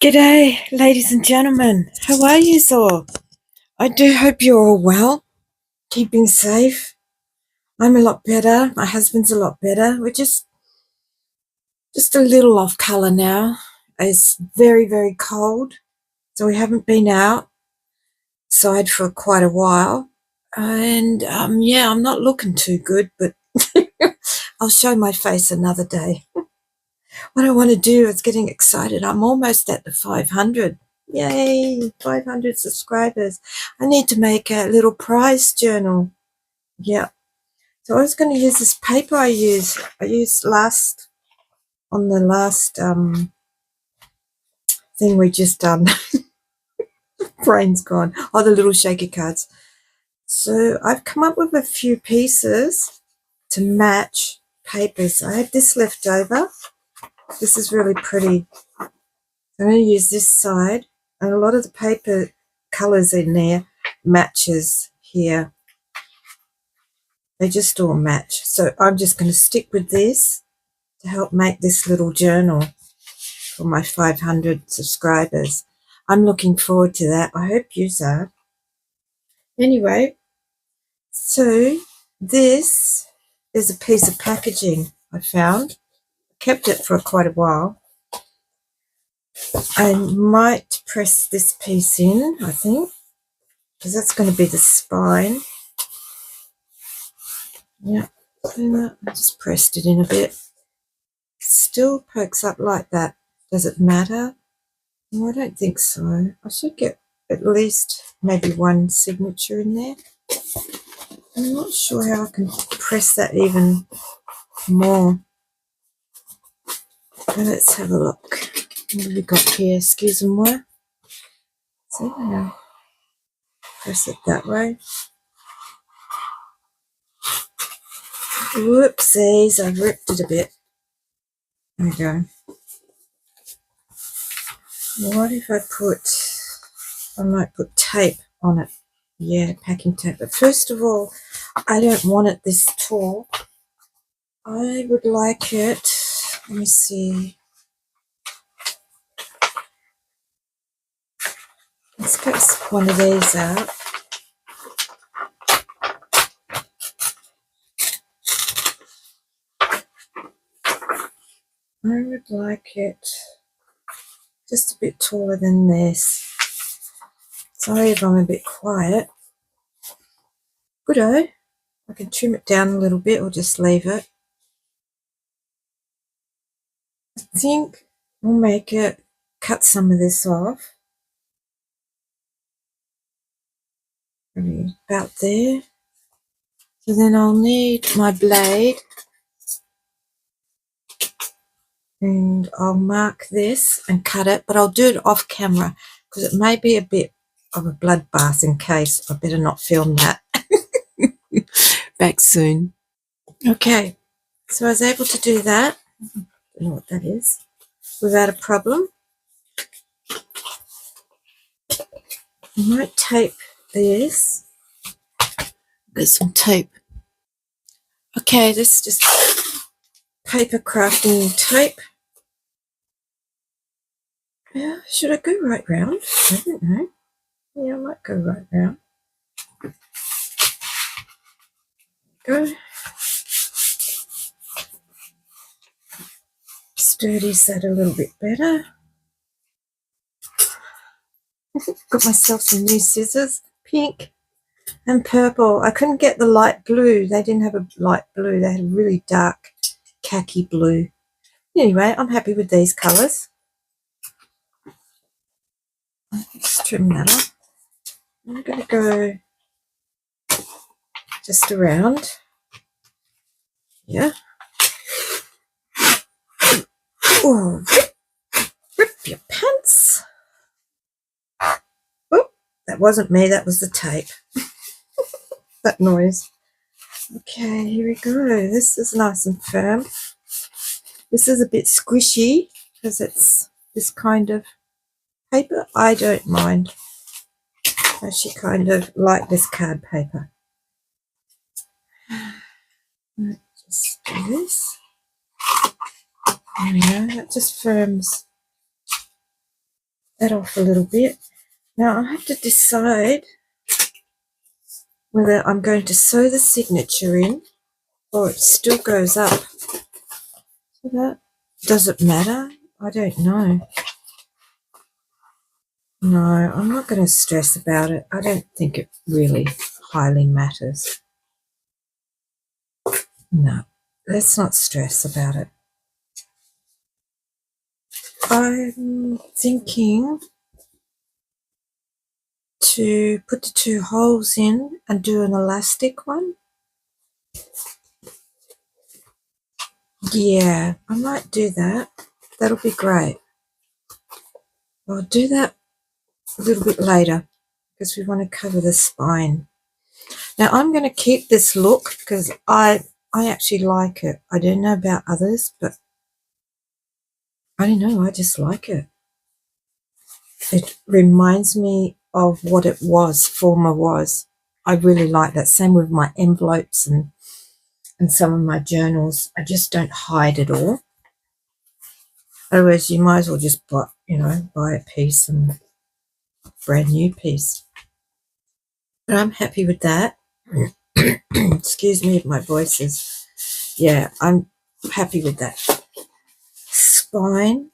G'day, ladies and gentlemen. How are you all? I do hope you're all well, keeping safe. I'm a lot better. My husband's a lot better. We're just a little off colour now. It's very, very cold, so we haven't been outside for quite a while. And yeah, I'm not looking too good, but I'll show my face another day. What I want to do is getting excited. I'm almost at the 500. Yay, 500 subscribers. I need to make a little prize journal. Yeah. So I was going to use this paper I used on the last thing we just done. Brain's gone. Oh, the little shaky cards. So I've come up with a few pieces to match papers. I had this left over. This is really pretty. I'm going to use this side, and a lot of the paper colours in there matches here. They just all match. So I'm just going to stick with this to help make this little journal for my 500 subscribers. I'm looking forward to that. I hope you are. Anyway, so this is a piece of packaging I found. I kept it for quite a while. I might press this piece in, I think, because that's going to be the spine. Yeah, I just pressed it in a bit. Still pokes up like that. Does it matter? No, I don't think so. I should get at least maybe one signature in there. I'm not sure how I can press that even more. Now let's have a look. What have we got here? Excuse me. So now press it that way. Whoopsies, I've ripped it a bit. There we go. What if I might put tape on it. Yeah, packing tape. But first of all, I don't want it this tall. I would like it, let me see. Let's get one of these out. I would like it just a bit taller than this. Sorry if I'm a bit quiet. Good-o. I can trim it down a little bit or just leave it. I think we'll make it, cut some of this off. Maybe about there. So then I'll need my blade. And I'll mark this and cut it, but I'll do it off camera because it may be a bit of a bloodbath in case. I better not film that. Back soon. Okay, so I was able to do that. I don't know what that is. Without a problem. I might tape this. Get some tape. Okay, this is just paper crafting tape. Yeah, should I go right round? I don't know. Yeah, I might go right round. Go. Sturdy's that a little bit better. Got myself some new scissors, pink and purple. I couldn't get the light blue. They didn't have a light blue. They had a really dark khaki blue. Anyway, I'm happy with these colours. Let's trim that off. I'm going to go just around. Yeah. Oh, rip your pants. Oh, that wasn't me. That was the tape. That noise. Okay, here we go. This is nice and firm. This is a bit squishy because it's this kind of paper. I don't mind. I actually kind of like this card paper. Just do this. There we go. That just firms that off a little bit. Now I have to decide whether I'm going to sew the signature in or it still goes up. So that, does it matter? I don't know. No, I'm not going to stress about it. I don't think it really highly matters. No, let's not stress about it. I'm thinking to put the 2 holes in and do an elastic one. Yeah, I might do that. That'll be great. I'll do that a little bit later because we want to cover the spine. Now I'm going to keep this look because I actually like it. I don't know about others, but I don't know, I just like it. It reminds me of what it was, former was. I really like that. Same with my envelopes and some of my journals. I just don't hide it all. Otherwise, you might as well just buy, buy a piece and brand new piece. But I'm happy with that. Excuse me if my voice is, yeah, I'm happy with that. Spine,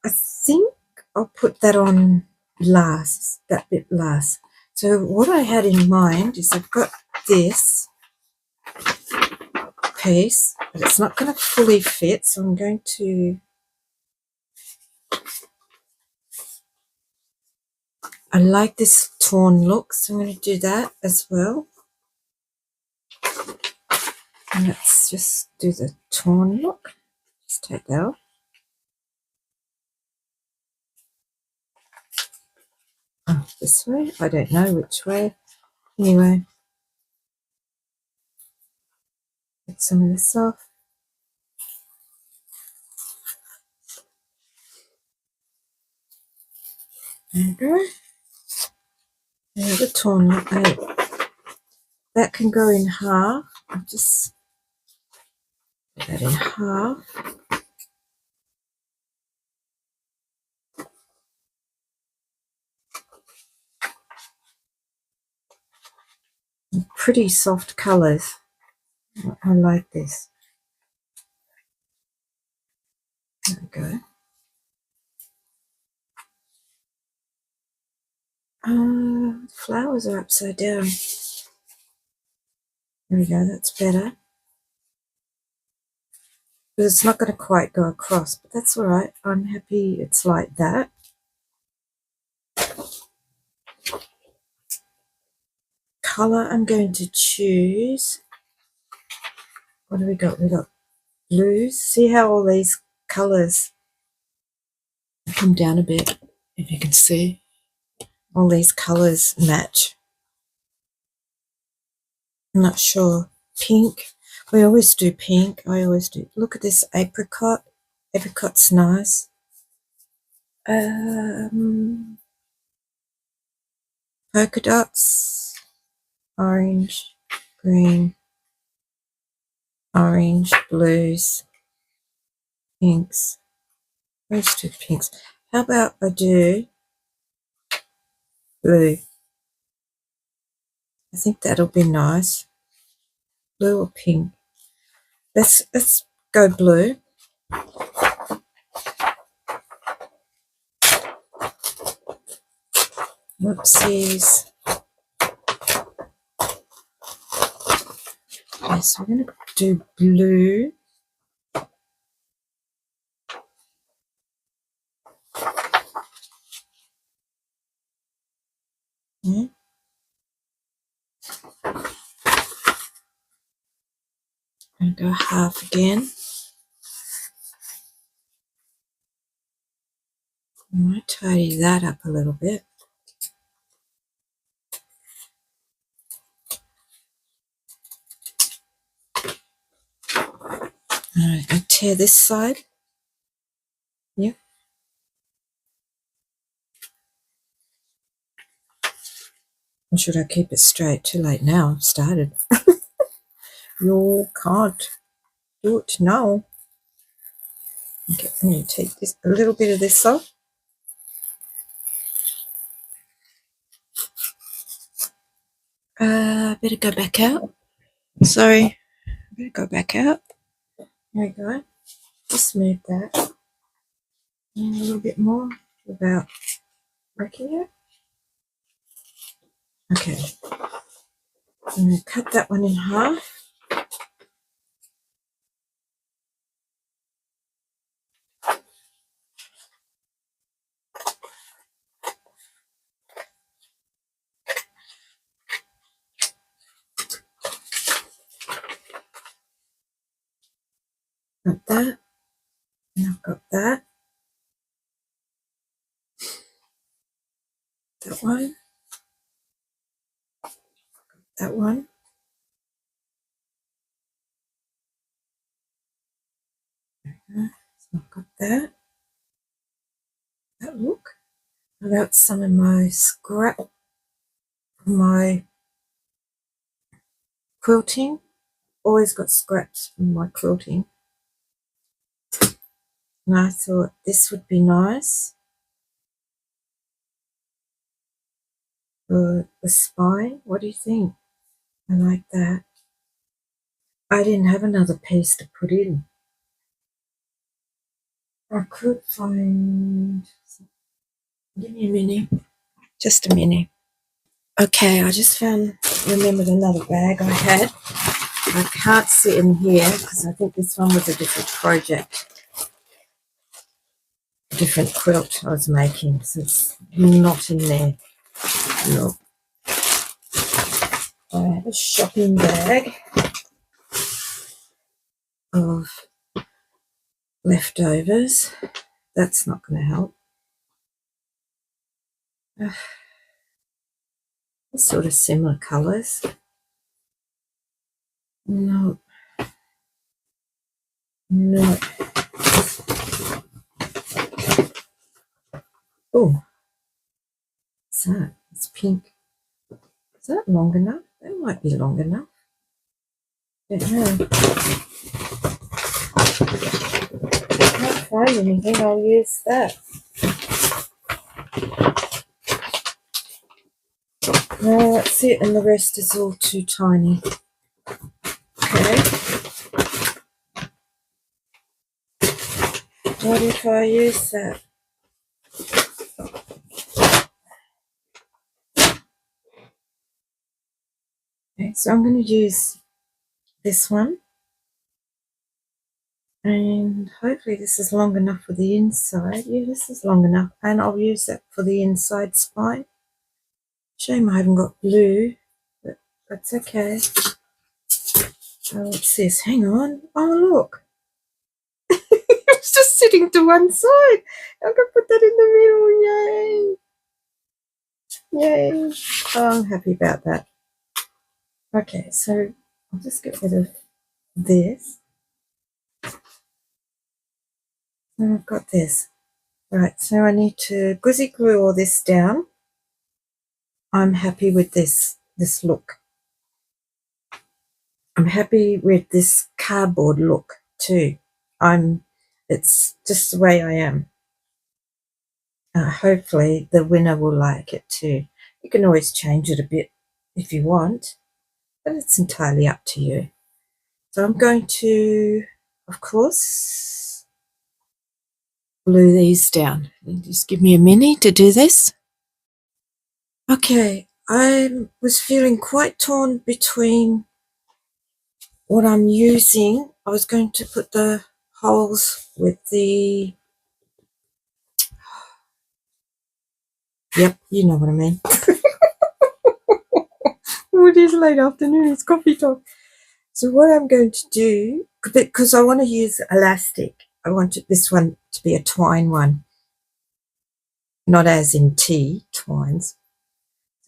I think I'll put that on last, that bit last. So what I had in mind is I've got this piece, but it's not going to fully fit, so I'm going to, I like this torn look, so I'm going to do that as well. And let's just do the torn look. Just take that off. Oh, this way? I don't know which way. Anyway, get some of this off. There we go. There's the torn look. That can go in half. I'll just put that in half. Pretty soft colours. I like this. There we go. Flowers are upside down. There we go, that's better. But it's not going to quite go across, but that's all right. I'm happy it's like that. Colour I'm going to choose. What do we got? We got blues. See how all these colours come down a bit, if you can see. All these colours match. I'm not sure. Pink. We always do pink. I always do. Look at this apricot. Apricot's nice. Polka dots. Orange, green, orange, blues, pinks. Let's do pinks. How about I do blue? I think that'll be nice. Blue or pink? Let's go blue. Whoopsies. Okay, so we're going to do blue. Yeah. I'm going to go half again. I might tidy that up a little bit. Alright, I tear this side. Yep. Or should I keep it straight? Too late now. I've started. You can't do it now. Okay, I'm going to take this, a little bit of this off. Better go back out. Sorry, better go back out. There we go. Just move that and a little bit more without breaking it. Okay, I'm going to cut that one in half. Got that, and I've got that. That one. That one. So I've got that. That look. Without some of my scrap from my quilting. Always got scraps from my quilting. And I thought this would be nice for the spine. What do you think? I like that. I didn't have another piece to put in. I could find... Give me a minute. Just a minute. Okay, I just remembered another bag I had. I can't sit in here because I think this one was a different project. A different quilt I was making, so it's not in there. No. I have a shopping bag of leftovers. That's not going to help. Sort of similar colours. No. No. Oh. What's that? It's pink. Is that long enough? That might be long enough. I don't know. If I can't find anything, I'll use that. No, that's it, and the rest is all too tiny. Okay. What if I use that? Okay, so I'm going to use this one. And hopefully this is long enough for the inside. Yeah, this is long enough. And I'll use that for the inside spine. Shame I haven't got blue, but that's okay. Oh, what's this? Hang on. Oh, look. It's just sitting to one side. I can put that in the middle. Yay. Yay. Oh, I'm happy about that. Okay, so I'll just get rid of this. And I've got this. Right, so I need to guzzy glue all this down. I'm happy with this look. I'm happy with this cardboard look too. It's just the way I am. Hopefully the winner will like it too. You can always change it a bit if you want, but it's entirely up to you. So I'm going to, of course, glue these down. Just give me a minute to do this. Okay, I was feeling quite torn between what I'm using. I was going to put the holes with the... Yep, you know what I mean. Oh, it is late afternoon, it's coffee time. So what I'm going to do, because I want to use elastic, I want this one to be a twine one, not as in tea, twines.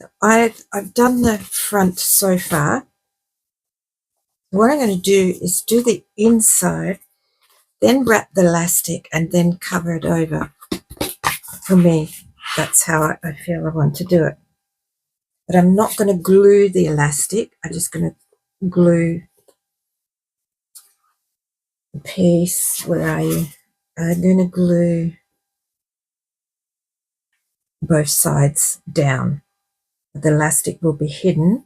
So I've done the front so far. What I'm going to do is do the inside, then wrap the elastic and then cover it over. For me, that's how I feel I want to do it. But I'm not going to glue the elastic. I'm just going to glue the piece. Where are you? I'm going to glue both sides down. The elastic will be hidden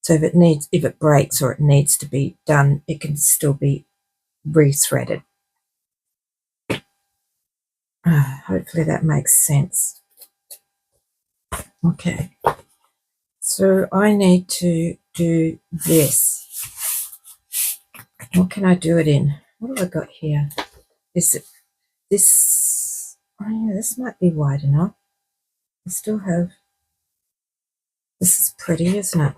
So if it breaks or it needs to be done, it can still be rethreaded. Hopefully that makes sense. Okay, so I need to do this. What can I do it in? What have I got here? This, oh yeah, this might be wide enough. I still have, this is pretty, isn't it?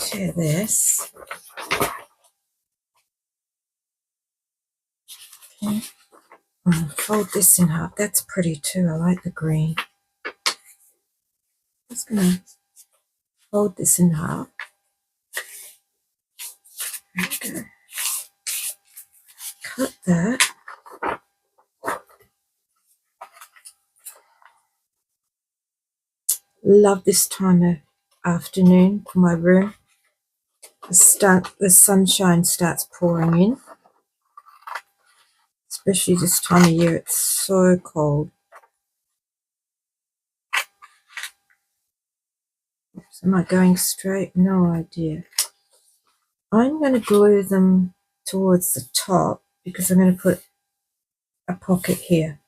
Tear this. Okay. Fold this in half. That's pretty too. I like the green. Just gonna fold this in half. Okay. Cut that. Love this time of afternoon for my room. The sunshine starts pouring in. Especially this time of year, it's so cold. Oops, am I going straight? No idea. I'm going to glue them towards the top because I'm going to put a pocket here.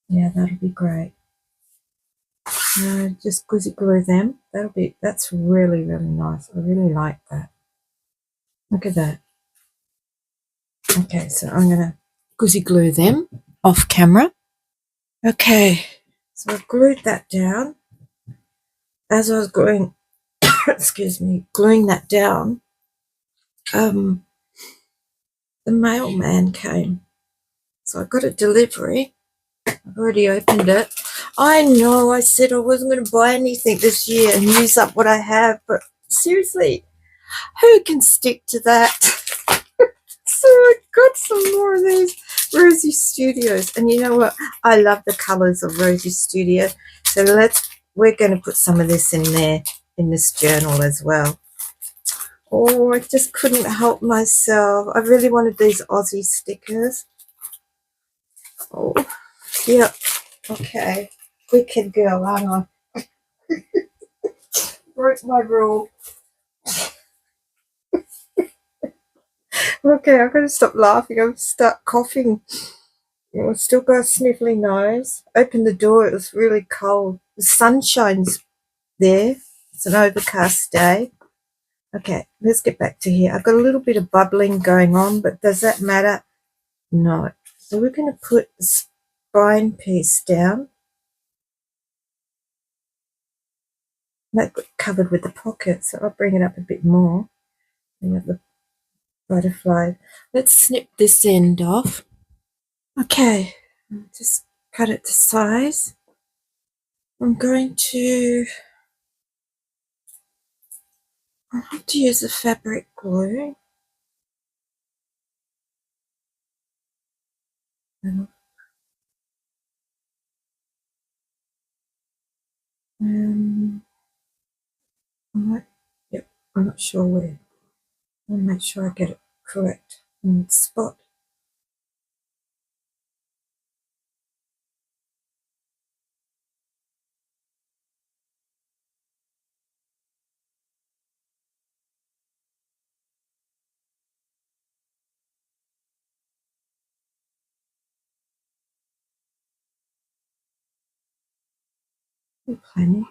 Yeah, that'll be great. Just glue them. That's really, really nice. I really like that. Look at that. Okay, so I'm going to glue them off camera. Okay, so I've glued that down. As I was gluing, excuse me, gluing that down, the mailman came. So I got a delivery. I've already opened it. I know I said I wasn't going to buy anything this year and use up what I have, but seriously, who can stick to that? So I got some more of these Rosie Studios. And you know what? I love the colours of Rosie Studio. So we're going to put some of this in there, in this journal as well. Oh, I just couldn't help myself. I really wanted these Aussie stickers. Oh, yeah. Okay. Wicked girl, aren't I? Broke my rule. Okay, I'm going to stop laughing. I'm going to start coughing. I've still got a sniffly nose. Opened the door. It was really cold. The sun shines there. It's an overcast day. Okay, let's get back to here. I've got a little bit of bubbling going on, but does that matter? No. So we're going to put the spine piece down. That got covered with the pocket, so I'll bring it up a bit more. Bring up the butterfly. Let's snip this end off. Okay, just cut it to size. I'll have to use a fabric glue. Yep, I'm not sure where. I'll make sure I get it correct in the spot. Plenty.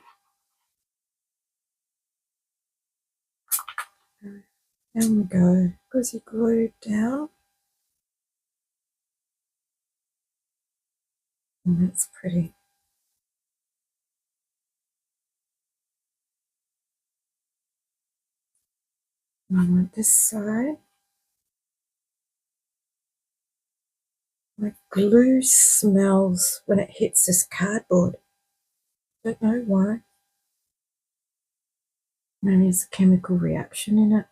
Down we go. Gauzy glue down. And that's pretty. And on this side. My glue smells when it hits this cardboard. Don't know why. Maybe there's a chemical reaction in it.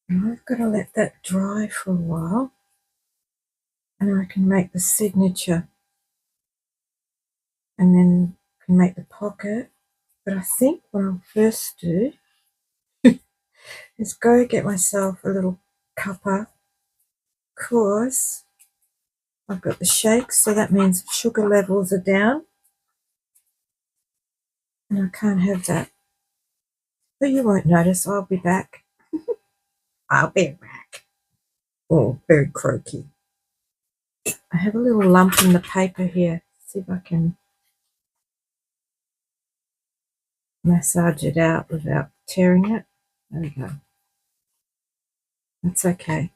And I've got to let that dry for a while, and I can make the signature, and then can make the pocket. But I think what I'll first do is go get myself a little cuppa, because I've got the shakes, so that means sugar levels are down, and I can't have that. But you won't notice. I'll be back. I'll be back. Oh, very croaky. I have a little lump in the paper here. See if I can massage it out without tearing it. There we go. That's okay.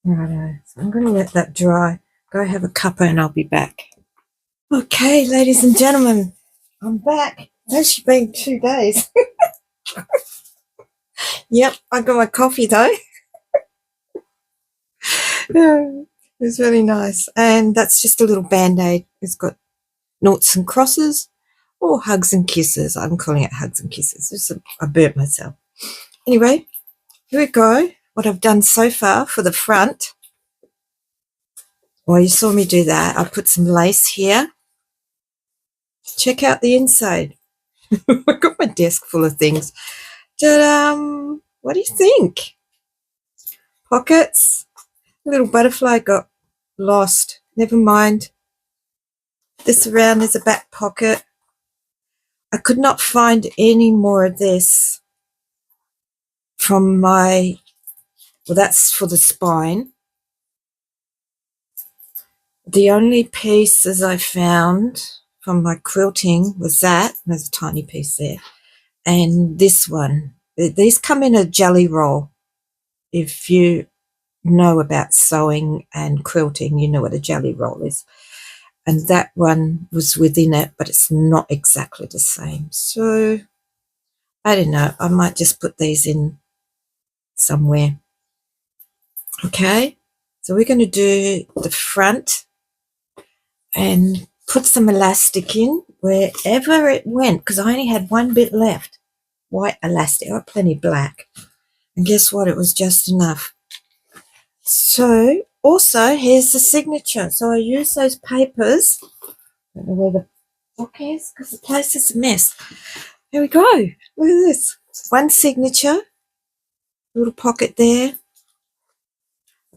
Righto. So I'm going to let that dry. Go have a cuppa and I'll be back. Okay, ladies and gentlemen, I'm back. It's actually been 2 days. Yep, I got my coffee though. Yeah, it was really nice. And that's just a little band-aid. It's got noughts and crosses, or hugs and kisses. I'm calling it hugs and kisses. I burnt myself. Anyway, here we go. What I've done so far for the front. Well, you saw me do that. I put some lace here. Check out the inside. I've got my desk full of things. What do you think? Pockets. A little butterfly got lost. Never mind. This around is a back pocket. I could not find any more of this from my, well, that's for the spine. The only pieces I found from my quilting was that. There's a tiny piece there. And this one. These come in a jelly roll. If you know about sewing and quilting, you know what a jelly roll is. And that one was within it, but it's not exactly the same. So I don't know. I might just put these in somewhere. Okay. So we're going to do the front and put some elastic in wherever it went, because I only had one bit left. White elastic. I got plenty black. And guess what? It was just enough. So also here's the signature. So I use those papers. I don't know where the book is because the place is a mess. Here we go. Look at this. One signature. Little pocket there.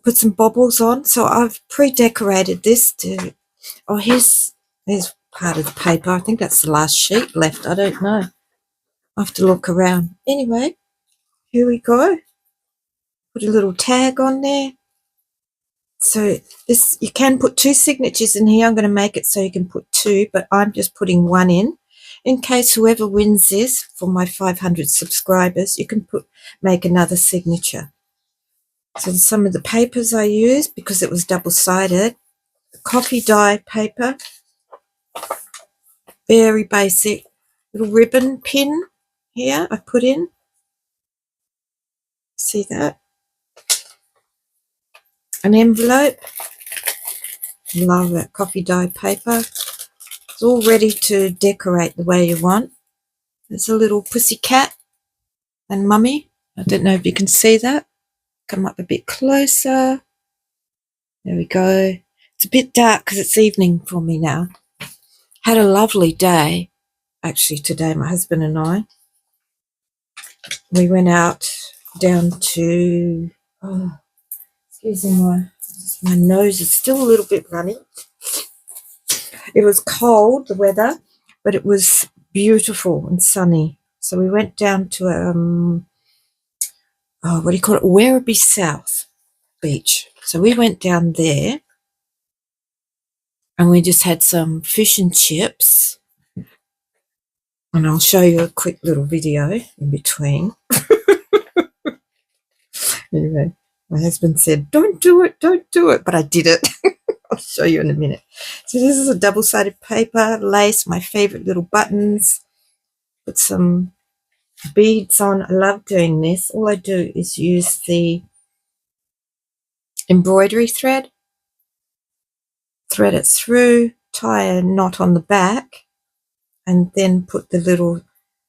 Put some bobbles on. So I've pre-decorated this to, oh, here's part of the paper. I think that's the last sheet left. I don't know. I have to look around. Anyway, here we go. Put a little tag on there. So this, you can put 2 signatures in here. I'm going to make it so you can put 2, but I'm just putting 1 in case whoever wins this for my 500 subscribers, you can make another signature. So some of the papers I used, because it was double-sided, coffee dye paper, very basic, little ribbon pin here I put in. See that? An envelope. Love that coffee dye paper. It's all ready to decorate the way you want. There's a little pussycat and mummy. I don't know if you can see that. Come up a bit closer. There we go. It's a bit dark because it's evening for me now. Had a lovely day, actually, today, my husband and I. We went out down to, oh, excuse me, my nose is still a little bit runny. It was cold, the weather, but it was beautiful and sunny. So we went down to, what do you call it? Werribee South Beach. So we went down there and we just had some fish and chips. And I'll show you a quick little video in between. Anyway, my husband said, don't do it, but I did it. I'll show you in a minute. So this is a double-sided paper, lace, my favorite little buttons. Put some beads on. I love doing this. All I do is use the embroidery thread, thread it through, tie a knot on the back, and then put the little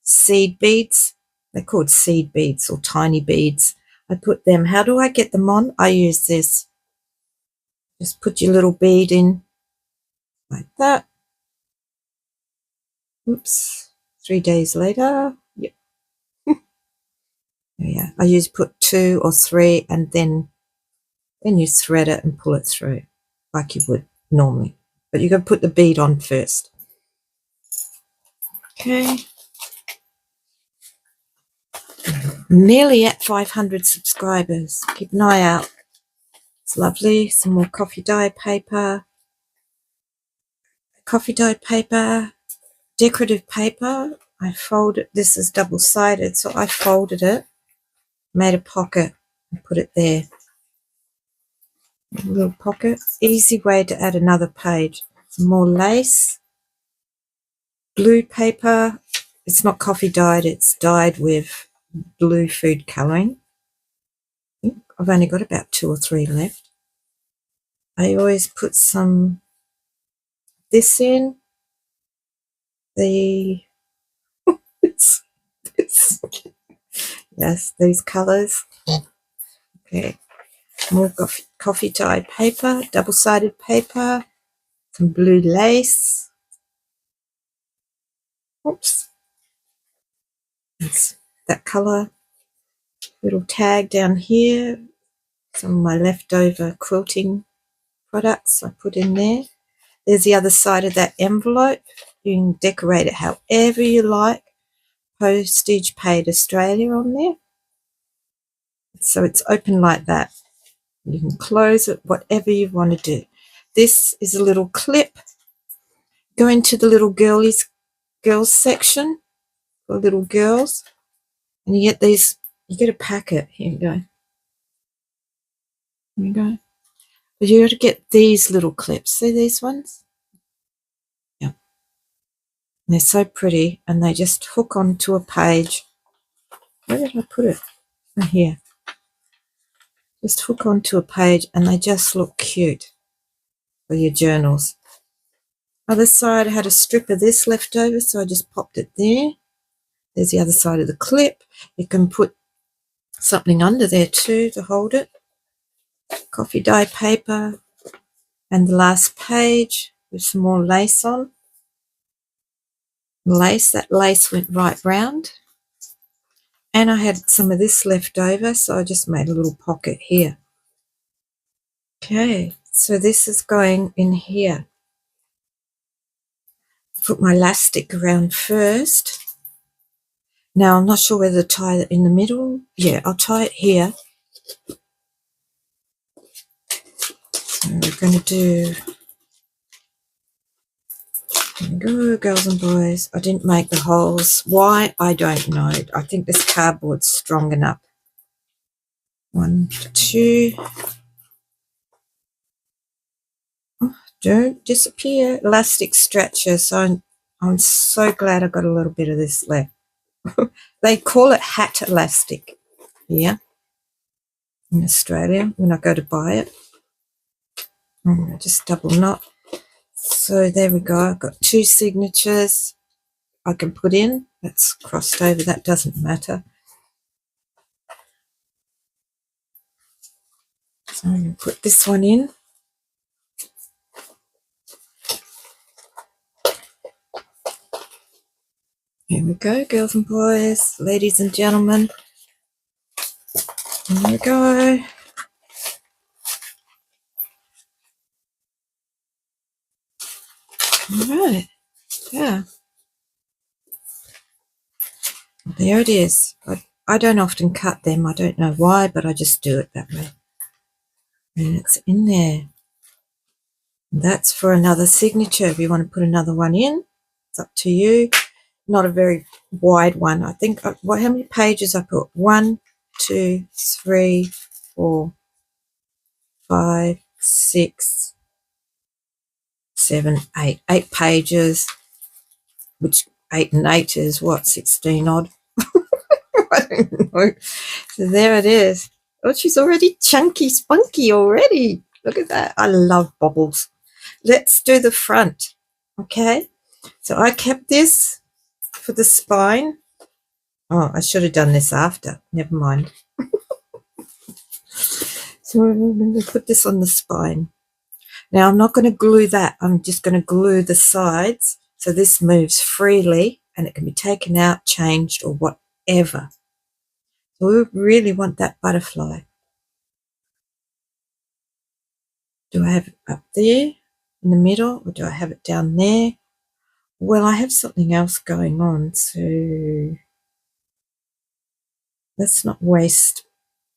seed beads They're called seed beads or tiny beads. I put them. How do I get them on? I use this. Just put your little bead in like that. Oops. 3 days later. Yep. Yeah. I usually put 2 or 3 and then you thread it and pull it through like you would normally. But you've got to put the bead on first. Okay. Nearly at 500 subscribers. Keep an eye out. It's lovely. Some more coffee dye paper. Coffee dye paper. Decorative paper. I folded. This is double-sided, so I folded it. Made a pocket and put it there. A little pocket. Easy way to add another page. Some more lace. Blue paper. It's not coffee dyed. It's dyed with blue food colouring. I've only got about 2 or 3 left. I always put some this in. The this, yes, these colours. Okay, more coffee dye paper, double-sided paper, some blue lace. Oops, that's that colour. Little tag down here. Some of my leftover quilting products I put in there. There's the other side of that envelope. You can decorate it however you like. Postage paid Australia on there. So it's open like that. You can close it, whatever you want to do. This is a little clip. Go into the little girls section for little girls. And you get these, you get a packet. Here you go. Here you go. But you got to get these little clips. See these ones? Yeah. And they're so pretty, and they just hook onto a page. Where did I put it? Oh, here. Just hook onto a page, and they just look cute for your journals. Other side, I had a strip of this left over, so I just popped it there. There's the other side of the clip. You can put something under there too to hold it. Coffee dye paper, and the last page with some more lace on. That lace went right round. And I had some of this left over, so I just made a little pocket here. Okay, so this is going in here. Put my elastic around first. Now I'm not sure whether to tie it in the middle. Yeah, I'll tie it here. So we're going to do, there we go, girls and boys. I didn't make the holes. Why? I don't know. I think this cardboard's strong enough. 1, 2. Oh, don't disappear. Elastic stretcher. So I'm so glad I got a little bit of this left. They call it hat elastic here in Australia when I go to buy it. Just double knot. So there we go. I've got 2 signatures I can put in. That's crossed over. That doesn't matter. So I'm going to put this one in. Here we go, girls and boys, ladies and gentlemen. Here we go. All right. Yeah. There it is. I don't often cut them. I don't know why, but I just do it that way. And it's in there. And that's for another signature. If you want to put another one in, it's up to you. Not a very wide one. I think, how many pages I put? 1, 2, 3, 4, 5, 6, 7, 8. 8 pages, which 8 and 8 is what, 16 odd? I don't know. So there it is. Oh, she's already chunky spunky already. Look at that. I love bubbles. Let's do the front. Okay. So I kept this for the spine. Oh, I should have done this after. Never mind. So I'm going to put this on the spine. Now I'm not going to glue that. I'm just going to glue the sides so this moves freely and it can be taken out, changed, or whatever. So we really want that butterfly. Do I have it up there in the middle or do I have it down there? Well, I have something else going on, so let's not waste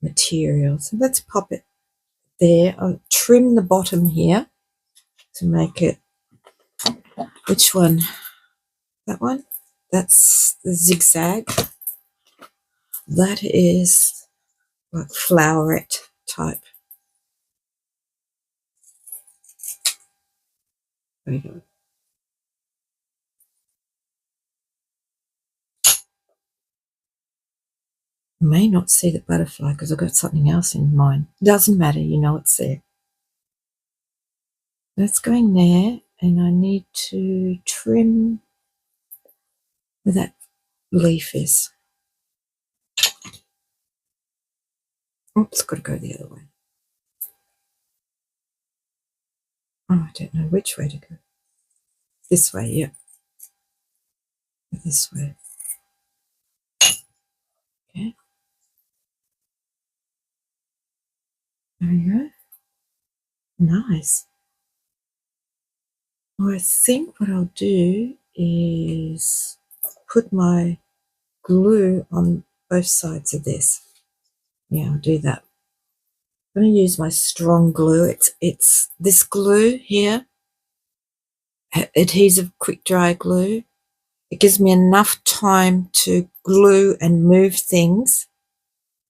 material. So let's pop it there. I'll trim the bottom here to make it, which one? That one? That's the zigzag. That is like floweret type. There you go. You may not see the butterfly because I've got something else in mind. Doesn't matter, you know it's there. That's going there, and I need to trim where that leaf is. Oops, got to go the other way. Oh, I don't know which way to go. This way, yeah. This way. Okay. There we go. Nice. Well, I think what I'll do is put my glue on both sides of this. Yeah, I'll do that. I'm going to use my strong glue. It's this glue here, adhesive quick dry glue. It gives me enough time to glue and move things.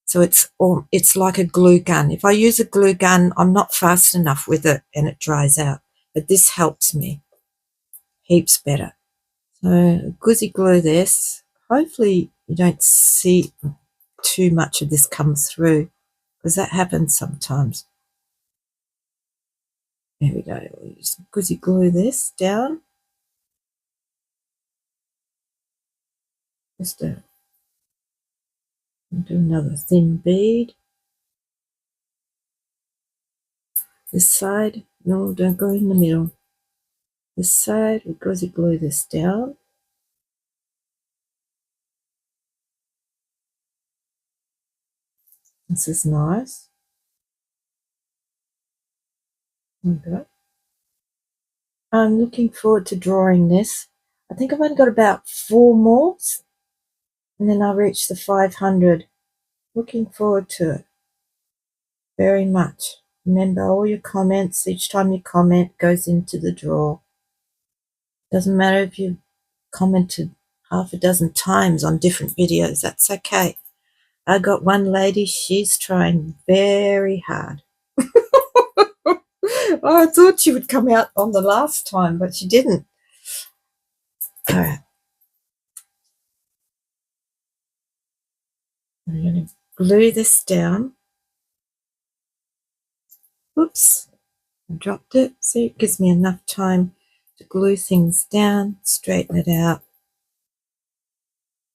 So it's like a glue gun. If I use a glue gun, I'm not fast enough with it and it dries out. But this helps me heaps better. So guzzy glue this. Hopefully you don't see too much of this come through because that happens sometimes. There we go. We'll just guzzy glue this down. Just do another thin bead. This side, no, don't go in the middle. This side, we'll guzzy glue this down. This is nice. Okay. I'm looking forward to drawing this. I think I've only got about 4 more, and then I'll reach the 500. Looking forward to it very much. Remember, all your comments, each time you comment goes into the draw. Doesn't matter if you commented half a dozen times on different videos, that's okay. I got one lady, she's trying very hard. Oh, I thought she would come out on the last time, but she didn't. All right. I'm going to glue this down. Oops, I dropped it. See, it gives me enough time to glue things down, straighten it out.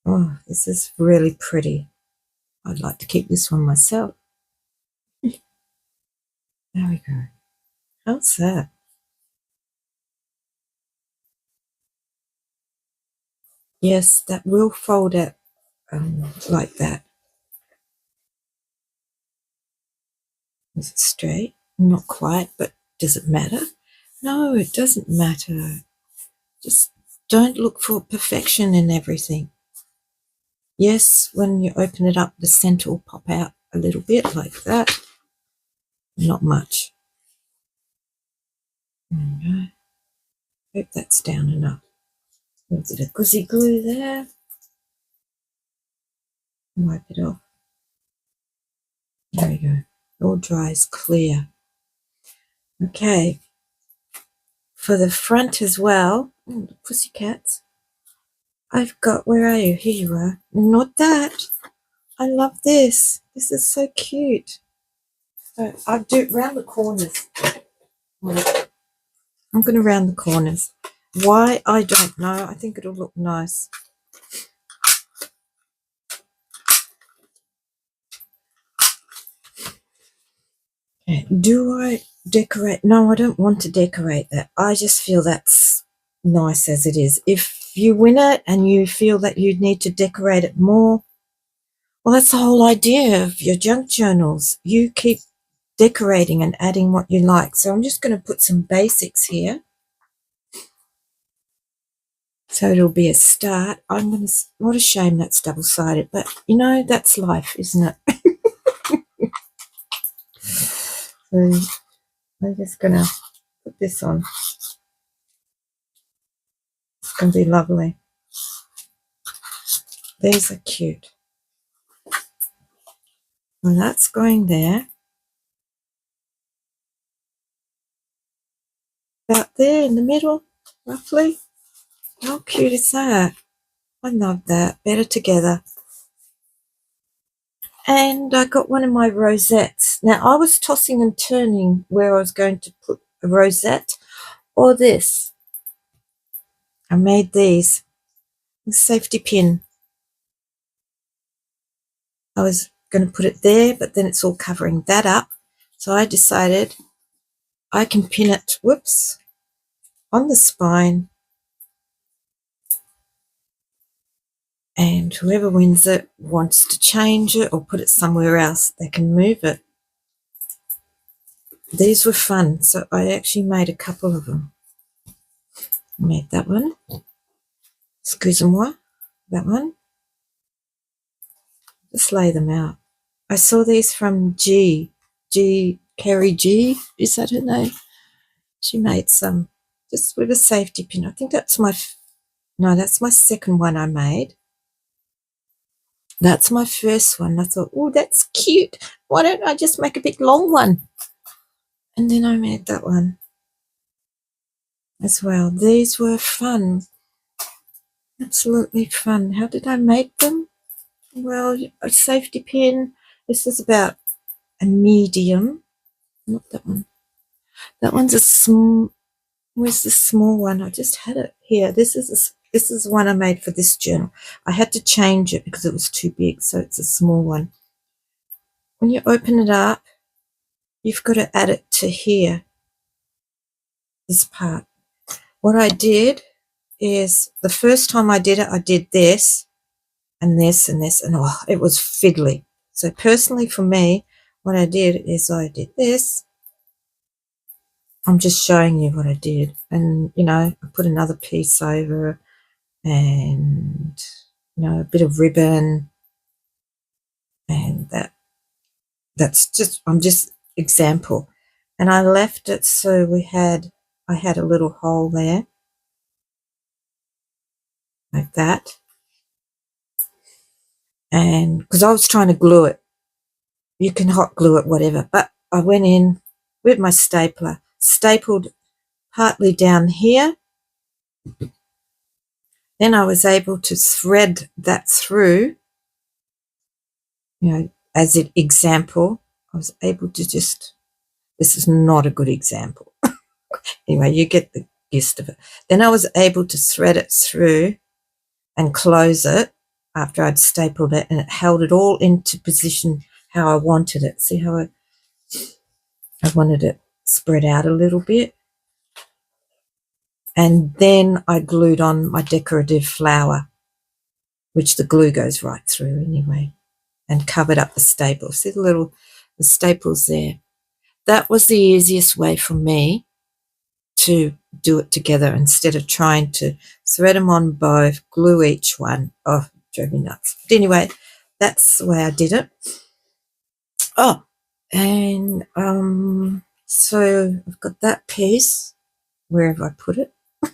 Oh, this is really pretty. I'd like to keep this one myself. There we go. How's that? Yes, that will fold out like that. Is it straight? Not quite, but does it matter? No, it doesn't matter. Just don't look for perfection in everything. Yes, when you open it up, the center will pop out a little bit like that. Not much. There we go. Hope that's down enough. A little bit of guzzy glue there. Wipe it off. There we go. It all dries clear. Okay. For the front as well, the pussycats, I've got, where are you? Here you are. Not that. I love this. This is so cute. So I'll do it round the corners. I'm going to round the corners. Why? I don't know. I think it'll look nice. Do I decorate? No, I don't want to decorate that. I just feel that's nice as it is. If you win it and you feel that you need to decorate it more, well, that's the whole idea of your junk journals. You keep decorating and adding what you like. So I'm just going to put some basics here. So it'll be a start. What a shame that's double-sided, but you know, that's life, isn't it? So I'm just going to put this on. It's going to be lovely. These are cute. Well, that's going there. About there in the middle, roughly. How cute is that? I love that. Better together. And I got one of my rosettes. Now, I was tossing and turning where I was going to put a rosette or this. I made these. A safety pin. I was going to put it there, but then it's all covering that up. So I decided I can pin it, whoops, on the spine. And whoever wins it wants to change it or put it somewhere else, they can move it. These were fun, so I actually made a couple of them. I made that one. Excusez-moi. That one. Just lay them out. I saw these from Carrie G. Is that her name? She made some just with a safety pin. I think that's that's my second one I made. That's my first one. I thought, oh, that's cute. Why don't I just make a big long one? And then I made that one as well. These were fun. Absolutely fun. How did I make them? Well, a safety pin. This is about a medium. Not that one. That one's a small. Where's the small one? I just had it here. This is one I made for this journal. I had to change it because it was too big, so it's a small one. When you open it up, you've got to add it to here, this part. What I did is the first time I did it, I did this and this and this, and oh, it was fiddly. So personally for me, what I did is I did this. I'm just showing you what I did. And, you know, I put another piece over and, you know, a bit of ribbon, and I'm just example. And I left it so I had a little hole there like that. And because I was trying to glue it, you can hot glue it, whatever, but I went in with my stapler, stapled partly down here. Then I was able to thread that through, you know, as an example. I was able to this is not a good example. Anyway, you get the gist of it. Then I was able to thread it through and close it after I'd stapled it, and it held it all into position how I wanted it. See how I wanted it spread out a little bit. And then I glued on my decorative flower, which the glue goes right through anyway, and covered up the staples. See the staples there? That was the easiest way for me to do it together instead of trying to thread them on both, glue each one. Oh, it drove me nuts. But anyway, that's the way I did it. Oh, and so I've got that piece. Where have I put it? I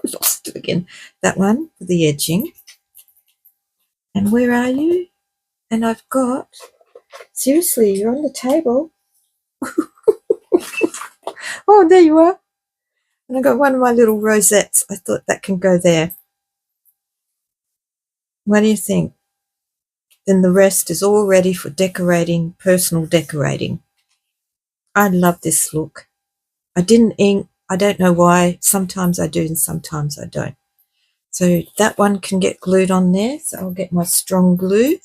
lost it again. That one for the edging. And where are you? And I've got, seriously, you're on the table. Oh, there you are. And I got one of my little rosettes. I thought that can go there. What do you think? Then the rest is all ready for decorating, personal decorating. I love this look. I didn't ink. I don't know why. Sometimes I do and sometimes I don't. So that one can get glued on there. So I'll get my strong glue.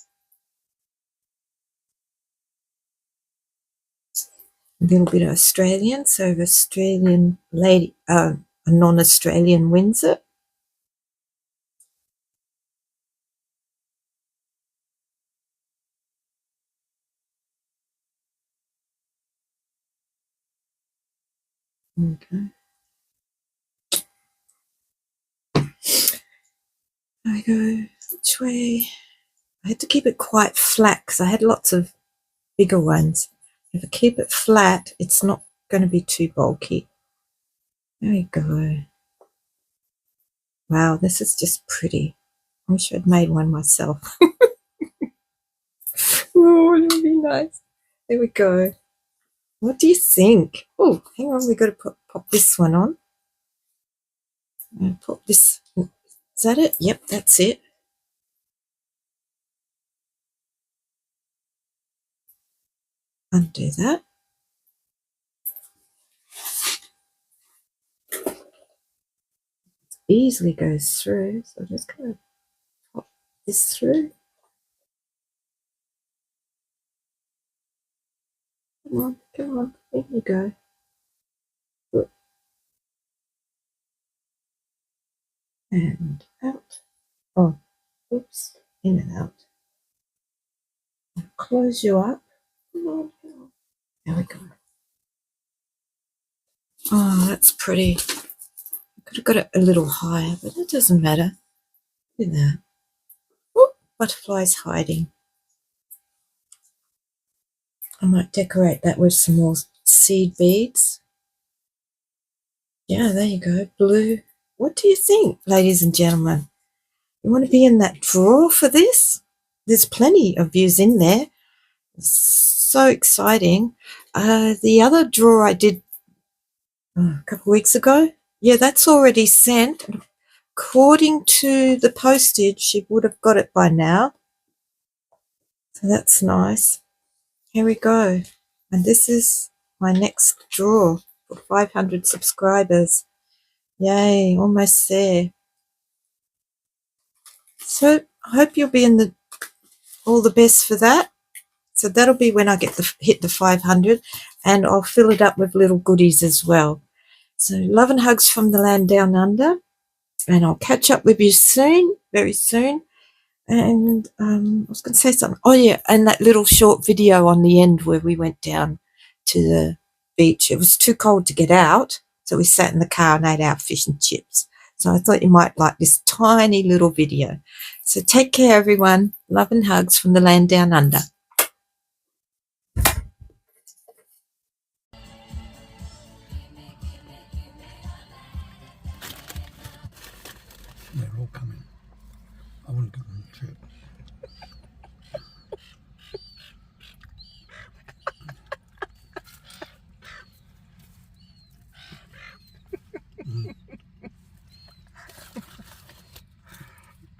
A little bit of Australian, so if Australian lady, a non-Australian wins it. Okay. I go which way? I had to keep it quite flat because I had lots of bigger ones. If I keep it flat, it's not going to be too bulky. There we go. Wow, this is just pretty. I wish I'd made one myself. Oh, it would be nice. There we go. What do you think? Oh, hang on, we've got to pop this one on. Pop this. Is that it? Yep, that's it. Undo that. Easily goes through, so I'm just going to pop this through. Come on, come on, there you go. Good. And out. Oh, oops, in and out. Close you up. Come on, come on. There we go. Oh, that's pretty. I could have got it a little higher, but it doesn't matter. Look at that. Oh, butterflies hiding. I might decorate that with some more seed beads. Yeah, there you go. Blue. What do you think, ladies and gentlemen? You want to be in that drawer for this? There's plenty of views in there. So exciting. The other drawer I did a couple of weeks ago, yeah, that's already sent. According to the postage, she would have got it by now. So that's nice. Here we go. And this is my next draw for 500 subscribers. Yay, almost there. So I hope you'll be in all the best for that. So that'll be when I hit the 500, and I'll fill it up with little goodies as well. So love and hugs from the land down under, and I'll catch up with you soon, very soon. And I was going to say something. Oh yeah, and that little short video on the end where we went down to the beach. It was too cold to get out, so we sat in the car and ate our fish and chips. So I thought you might like this tiny little video. So take care, everyone. Love and hugs from the land down under.